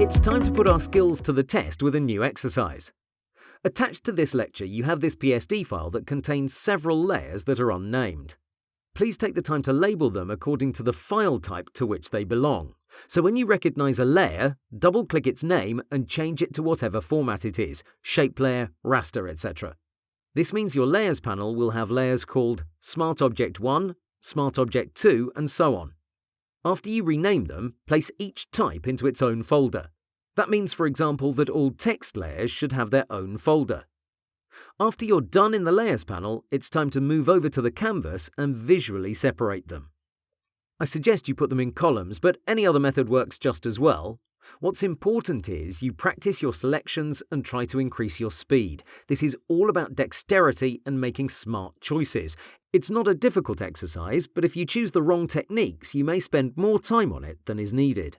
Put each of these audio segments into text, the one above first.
It's time to put our skills to the test with a new exercise. Attached to this lecture, you have this PSD file that contains several layers that are unnamed. Please take the time to label them according to the file type to which they belong. So when you recognize a layer, double-click its name and change it to whatever format it is, shape layer, raster, etc. This means your Layers panel will have layers called Smart Object 1, Smart Object 2, and so on. After you rename them, place each type into its own folder. That means, for example, that all text layers should have their own folder. After you're done in the Layers panel, it's time to move over to the canvas and visually separate them. I suggest you put them in columns, but any other method works just as well. What's important is you practice your selections and try to increase your speed. This is all about dexterity and making smart choices. It's not a difficult exercise, but if you choose the wrong techniques, you may spend more time on it than is needed.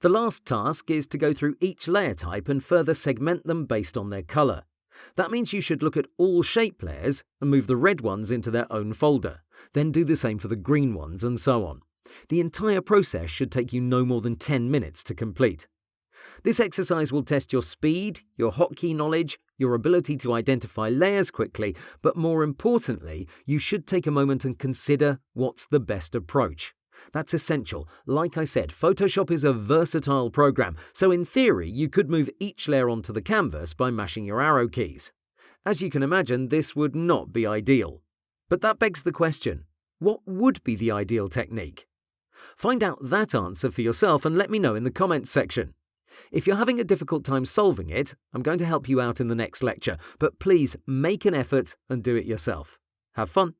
The last task is to go through each layer type and further segment them based on their color. That means you should look at all shape layers and move the red ones into their own folder, then do the same for the green ones and so on. The entire process should take you no more than 10 minutes to complete. This exercise will test your speed, your hotkey knowledge, your ability to identify layers quickly, but more importantly, you should take a moment and consider what's the best approach. That's essential. Like I said, Photoshop is a versatile program, so in theory, you could move each layer onto the canvas by mashing your arrow keys. As you can imagine, this would not be ideal. But that begs the question, what would be the ideal technique? Find out that answer for yourself and let me know in the comments section. If you're having a difficult time solving it, I'm going to help you out in the next lecture, but please make an effort and do it yourself. Have fun!